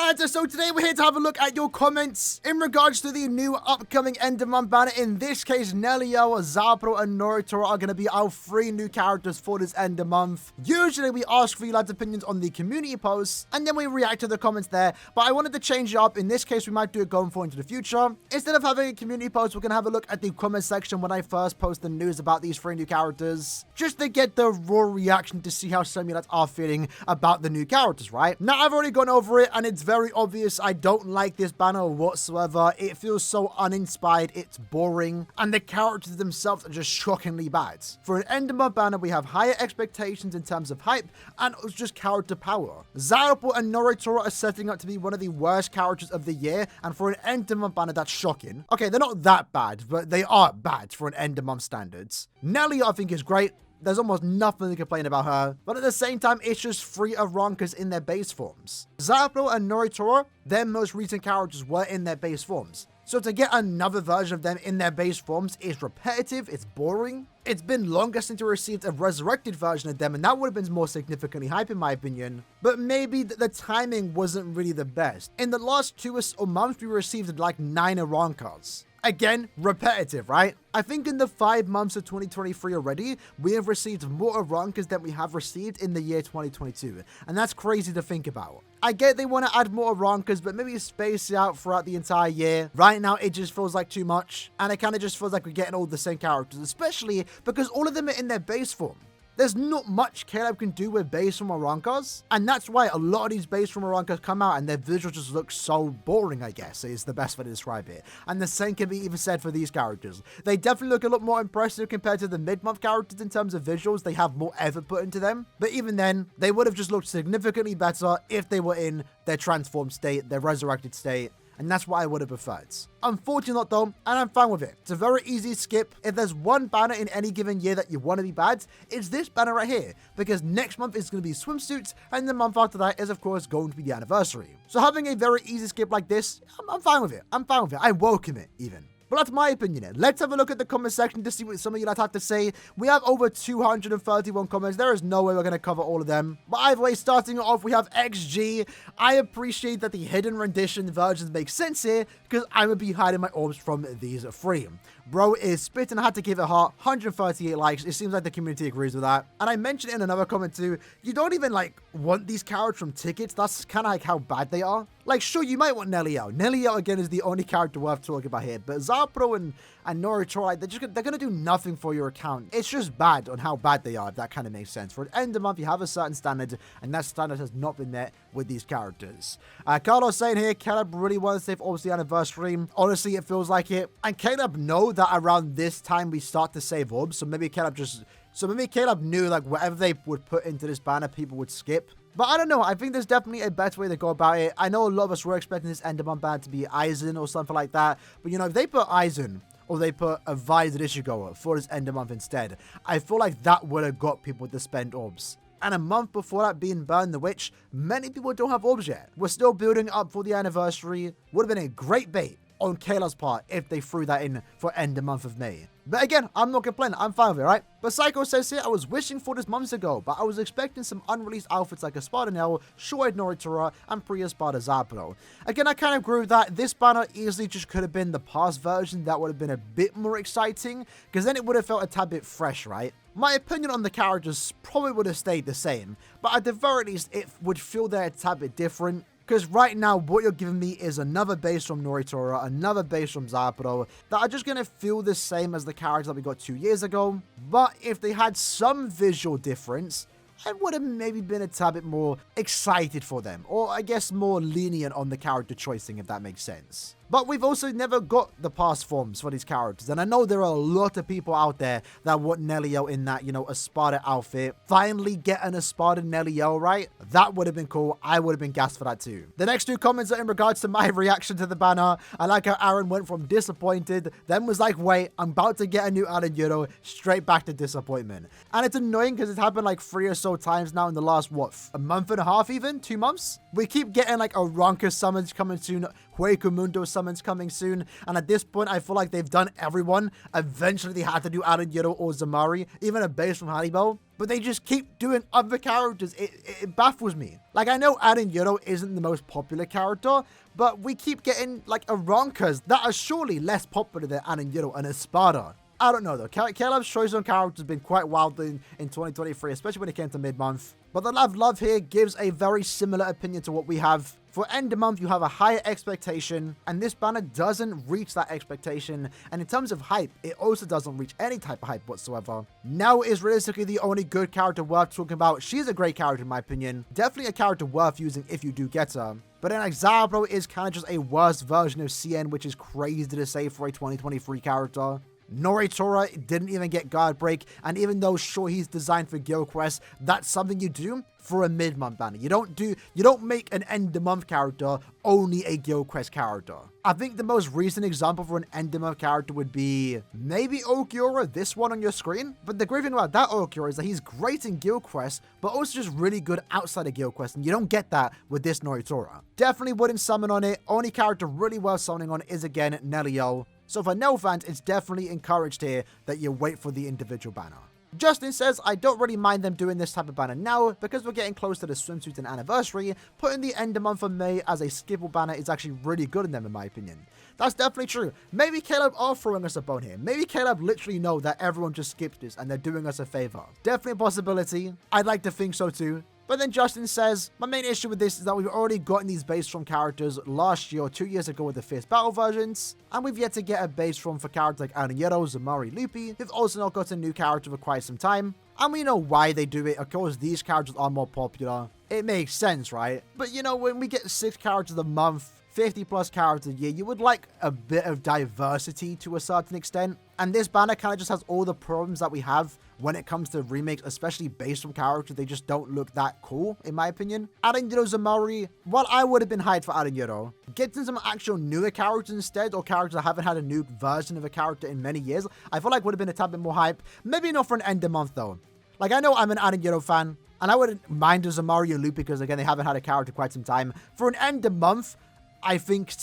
Alright, so today we're here to have a look at your comments in regards to the new upcoming end of month banner. In this case, NELLIEL, Zapro, and NOITORA are going to be our 3 new characters for this end of month. Usually we ask for you lads' opinions on the community posts, and then we react to the comments there, but I wanted to change it up. In this case, we might do it going forward into the future. Instead of having a community post, we're going to have a look at the comment section when I first post the news about these 3 new characters, just to get the raw reaction to see how some of you lads are feeling about the new characters, right? Now, I've already gone over it, and it's very obvious I don't like this banner whatsoever. It feels so uninspired, it's boring, and the characters themselves are just shockingly bad. For an end of month banner, we have higher expectations in terms of hype and just character power. Zapro and NOITORA are setting up to be one of the worst characters of the year, and for an end of month banner, that's shocking. Okay, they're not that bad, but they are bad for an end of month standards. NELLIEL, I think, is great. There's almost nothing to complain about her, but at the same time, it's just 3 Aaroniers in their base forms. Zapro and NOITORA, their most recent characters were in their base forms. So to get another version of them in their base forms is repetitive, it's boring. It's been longer since we received a resurrected version of them, and that would have been more significantly hype in my opinion. But maybe the timing wasn't really the best. In the last 2 months, we received like 9 Aaroniers. Again, repetitive, right? I think in the 5 months of 2023 already, we have received more Aaroniers than we have received in the year 2022. And that's crazy to think about. I get they want to add more Aaroniers, but maybe space it out throughout the entire year. Right now, it just feels like too much. And it kind of just feels like we're getting all the same characters, especially because all of them are in their base form. There's not much Caleb can do with base from Aaroniers, and that's why a lot of these base from Aaroniers come out and their visuals just look so boring, I guess, is the best way to describe it. And the same can be even said for these characters. They definitely look a lot more impressive compared to the mid-month characters in terms of visuals. They have more effort put into them, but even then, they would have just looked significantly better if they were in their transformed state, their resurrected state. And that's what I would have preferred. Unfortunately not though, and I'm fine with it. It's a very easy skip. If there's one banner in any given year that you want to be bad, it's this banner right here. Because next month is going to be swimsuits, and the month after that is of course going to be the anniversary. So having a very easy skip like this, I'm fine with it. I'm fine with it. I welcome it even. But that's my opinion. Let's have a look at the comment section to see what some of you guys have to say. We have over 231 comments. There is no way we're going to cover all of them. But either way, starting off, we have XG. I appreciate that the hidden rendition versions make sense here because I'm going to be hiding my orbs from these 3. Bro is spitting. I had to give it a heart. 138 likes. It seems like the community agrees with that. And I mentioned in another comment too, you don't even like want these characters from tickets. That's kind of like how bad they are. Like, sure, you might want NELLIEL. NELLIEL, again, is the only character worth talking about here. But Zapro and NOITORA, they're going to do nothing for your account. It's just bad on how bad they are, if that kind of makes sense. For an end of month, you have a certain standard, and that standard has not been met with these characters. Carlos saying here, Caleb really wants to save orbs the anniversary. Honestly, it feels like it. And Caleb know that around this time we start to save orbs, so maybe Caleb knew like whatever they would put into this banner, people would skip. But I don't know. I think there's definitely a better way to go about it. I know a lot of us were expecting this end of month banner to be Aizen or something like that. But, you know, if they put Aizen or they put a Visor Ishigoa for this end of month instead, I feel like that would have got people to spend orbs. And a month before that being Burn the Witch, many people don't have orbs yet. We're still building up for the anniversary. Would have been a great bait on Kayla's part if they threw that in for end of month of May. But again, I'm not complaining. I'm fine with it, right? But Psycho says here, I was wishing for this months ago, but I was expecting some unreleased outfits like a Spada NELLIEL, Short NOITORA, and Pre-Spada Zapro. Again, I kind of agree with that. This banner easily just could have been the past version. That would have been a bit more exciting, because then it would have felt a tad bit fresh, right? My opinion on the characters probably would have stayed the same, but at the very least, it would feel they're a tad bit different. Because right now, what you're giving me is another base from NOITORA, another base from Zapro, that are just going to feel the same as the characters that we got 2 years ago. But if they had some visual difference, I would have maybe been a tad bit more excited for them. Or I guess more lenient on the character choicing, if that makes sense. But we've also never got the past forms for these characters. And I know there are a lot of people out there that want NELLIEL in that, you know, Espada outfit. Finally get an Espada NELLIEL, right? That would have been cool. I would have been gassed for that too. The next 2 comments are in regards to my reaction to the banner. I like how Aaron went from disappointed, then was like, wait, I'm about to get a new Aaroniero, straight back to disappointment. And it's annoying because it's happened like 3 or so times now in the last, what, a month and a half even? 2 months? We keep getting like Aaronier summons coming soon. Mundo summons coming soon. And at this point, I feel like they've done everyone. Eventually, they had to do Aaroniero or Zamari, even a base from Hannibal. But they just keep doing other characters. It baffles me. Like, I know Aaroniero isn't the most popular character, but we keep getting, like, Aronkas that are surely less popular than Aaroniero and Espada. I don't know, though. Caleb's choice on characters has been quite wild in 2023, especially when it came to mid-month. But the love here gives a very similar opinion to what we have. For end of month, you have a higher expectation, and this banner doesn't reach that expectation. And in terms of hype, it also doesn't reach any type of hype whatsoever. Nell is realistically the only good character worth talking about. She's a great character in my opinion. Definitely a character worth using if you do get her. But then Zabro is kind of just a worse version of CN, which is crazy to say for a 2023 character. NOITORA didn't even get guard break, and even though sure he's designed for guild quests, that's something you do for a mid-month banner. You don't make an end of month character only a guild quest character. I think the most recent example for an end of month character would be maybe Aaroniero, this one on your screen. But the great thing about that Aaroniero is that he's great in guild quests, but also just really good outside of guild quests, and you don't get that with this NOITORA. Definitely wouldn't summon on it. Only character really worth summoning on is again NELLIEL. So for Nell fans, it's definitely encouraged here that you wait for the individual banner. Justin says, I don't really mind them doing this type of banner now because we're getting close to the swimsuit and anniversary. Putting the end of month of May as a skippable banner is actually really good in them in my opinion. That's definitely true. Maybe Caleb are throwing us a bone here. Maybe Caleb literally know that everyone just skips this and they're doing us a favor. Definitely a possibility. I'd like to think so too. But then Justin says, my main issue with this is that we've already gotten these base from characters last year or 2 years ago with the Fierce Battle versions, and we've yet to get a base from for characters like Aaroniero, Zamari, Lupi, who've also not got a new character for quite some time. And we know why they do it. Of course, these characters are more popular. It makes sense, right? But you know, when we get 6 characters a month, 50 plus characters a year, you would like a bit of diversity to a certain extent. And this banner kind of just has all the problems that we have when it comes to remakes, especially based on characters. They just don't look that cool, in my opinion. Aaroniero Zamari, while I would have been hyped for Aaroniero, getting some actual newer characters instead, or characters that haven't had a new version of a character in many years, I feel like would have been a tad bit more hype. Maybe not for an end of month though. Like, I know I'm an Aaroniero fan, and I wouldn't mind a Zamari or Lupi because again, they haven't had a character quite some time. For an end of month, I think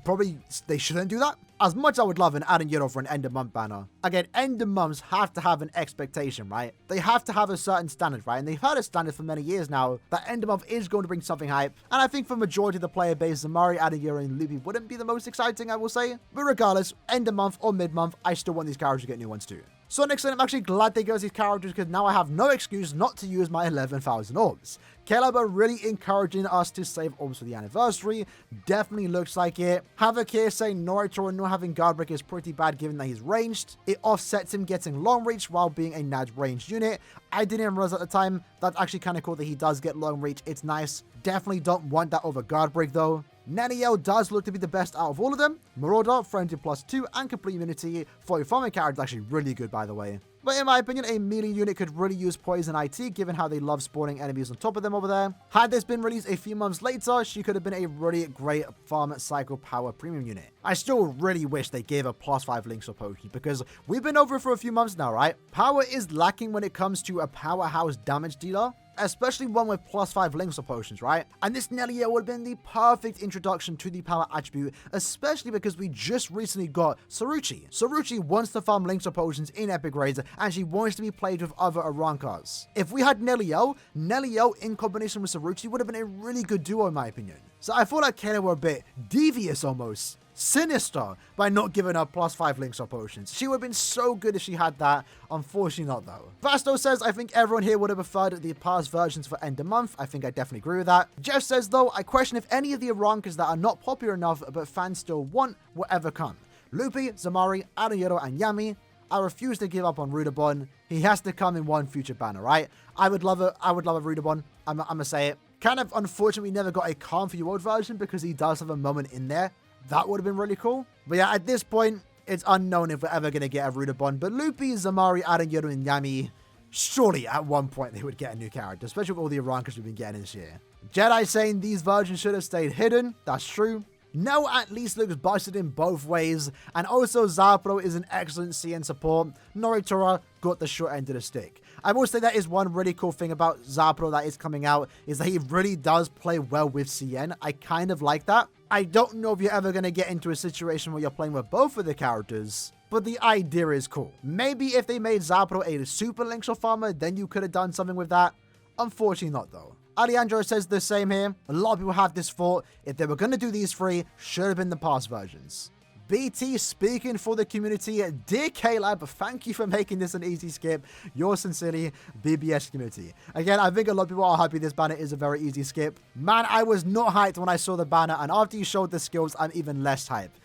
probably they shouldn't do that. As much as I would love an Aaroniero for an end of month banner. Again, end of months have to have an expectation, right? They have to have a certain standard, right? And they've had a standard for many years now that end of month is going to bring something hype. And I think for majority of the player base, Zamari, Aaroniero, and Lupi wouldn't be the most exciting, I will say. But regardless, end of month or mid month, I still want these characters to get new ones too. So next thing, I'm actually glad they gave these characters because now I have no excuse not to use my 11,000 orbs. Caleb are really encouraging us to save orbs for the anniversary. Definitely looks like it. Havoc here saying NOITORA not having guard break is pretty bad given that he's ranged. It offsets him getting long reach while being a NAD ranged unit. I didn't even realize at the time. That's actually kind of cool that he does get long reach. It's nice. Definitely don't want that over guard break though. NELLIEL does look to be the best out of all of them. Marauder, Frenzy +2, and Complete Immunity for a farming character is actually really good by the way. But in my opinion, a melee unit could really use Poison IT given how they love spawning enemies on top of them over there. Had this been released a few months later, she could have been a really great farm cycle power premium unit. I still really wish they gave her +5 links for Poke because we've been over it for a few months now, right? Power is lacking when it comes to a powerhouse damage dealer. Especially one with +5 links or potions, right? And this NELLIEL would have been the perfect introduction to the power attribute, especially because we just recently got Saruchi. Saruchi wants to farm links or potions in epic raids, and she wants to be played with other Aronkas. If we had NELLIEL in combination with Saruchi would have been a really good duo in my opinion. So I feel like Kayla were a bit devious almost. Sinister by not giving her +5 links or potions. She would have been so good if she had that. Unfortunately not though. Vasto says, I think everyone here would have preferred the past versions for end of month. I think I definitely agree with that. Jeff says though, I question if any of the Aronkas that are not popular enough but fans still want will ever come. Lupi, Zamari, Aaroniero, and Yami. I refuse to give up on Rudabon. He has to come in one future banner, right? I would love a Rudabon. I'm gonna say it. Kind of unfortunately we never got a Calm for You old version because he does have a moment in there. That would have been really cool. But yeah, at this point, it's unknown if we're ever going to get a Rudabon. But Lupi, Zamari, Aaroniero, and Yami, surely at one point they would get a new character, especially with all the Aronkas we've been getting this year. Jedi saying these versions should have stayed hidden. That's true. Nell at least looks busted in both ways. And also Zabro is an excellent CN support. NOITORA got the short end of the stick. I will say that is one really cool thing about Zapro that is coming out, is that he really does play well with CN. I kind of like that. I don't know if you're ever going to get into a situation where you're playing with both of the characters, but the idea is cool. Maybe if they made Zapro a super Linkshell farmer, then you could have done something with that. Unfortunately not though. Alejandro says the same here. A lot of people have this thought. If they were going to do these three, should have been the past versions. BT speaking for the community. Dear Caleb, thank you for making this an easy skip. Yours sincerely, BBS community. Again, I think a lot of people are happy this banner is a very easy skip. Man, I was not hyped when I saw the banner, and after you showed the skills, I'm even less hyped.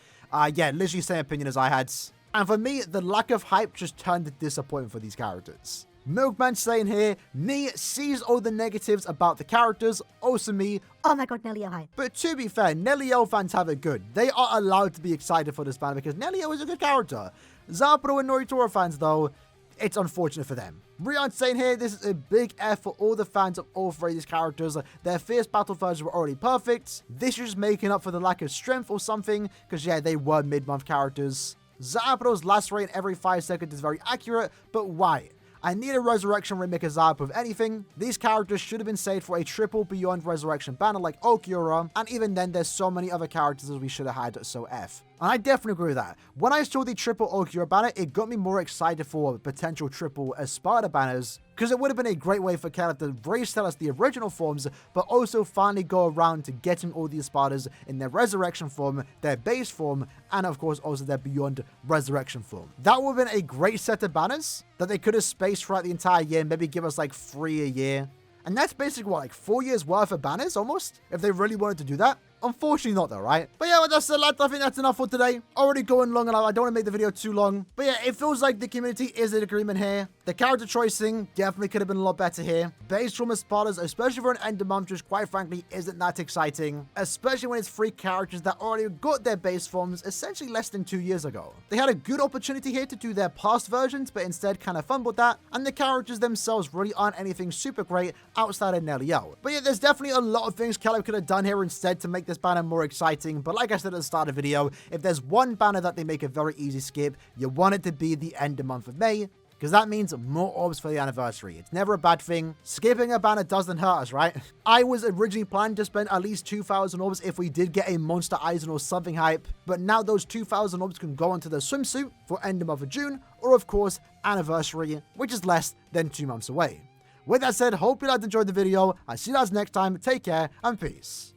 Yeah, literally same opinion as I had. And for me, the lack of hype just turned to disappointment for these characters. Milkman saying here, me sees all the negatives about the characters, also me. Oh my god, NELLIEL hype. But to be fair, NELLIEL fans have it good. They are allowed to be excited for this banner because NELLIEL is a good character. Zapro and NOITORA fans though, it's unfortunate for them. Rion saying here, this is a big F for all the fans of all three of these characters. Their fierce battle versions were already perfect. This is just making up for the lack of strength or something, because yeah, they were mid-month characters. Zapro's last rate every 5 seconds is very accurate, but why? I need a Resurrection remake of Zapro of anything. These characters should have been saved for a triple Beyond Resurrection banner like Aaroniero, and even then there's so many other characters that we should have had, so F. And I definitely agree with that. When I saw the triple Aaroniero banner, it got me more excited for potential triple Espada banners, because it would have been a great way for Caleb to resell us the original forms, but also finally go around to getting all the Espadas in their Resurrection form, their base form, and of course also their Beyond Resurrection form. That would have been a great set of banners that they could have spaced throughout the entire year, maybe give us like 3 a year. And that's basically what, like 4 years worth of banners almost, if they really wanted to do that. Unfortunately not though, right? But yeah, with that said, lads, I think that's enough for today. Already going long and I don't want to make the video too long. But yeah, it feels like the community is in agreement here. The character choice thing definitely could have been a lot better here. Base from Espadas, especially for an end of month, just quite frankly isn't that exciting. Especially when it's 3 characters that already got their base forms essentially less than 2 years ago. They had a good opportunity here to do their past versions, but instead kind of fumbled that. And the characters themselves really aren't anything super great outside of NELLIEL. But yeah, there's definitely a lot of things Caleb could have done here instead to make this banner more exciting. But like I said at the start of the video, if there's one banner that they make a very easy skip, you want it to be the end of month of May, because that means more orbs for the anniversary. It's never a bad thing. Skipping a banner doesn't hurt us, right? I was originally planning to spend at least 2,000 orbs if we did get a Monster Eisen or something hype, but now those 2,000 orbs can go onto the swimsuit for end of month of June, or of course anniversary, which is less than 2 months away. With that said, hope you guys enjoyed the video. I'll see you guys next time. Take care and peace.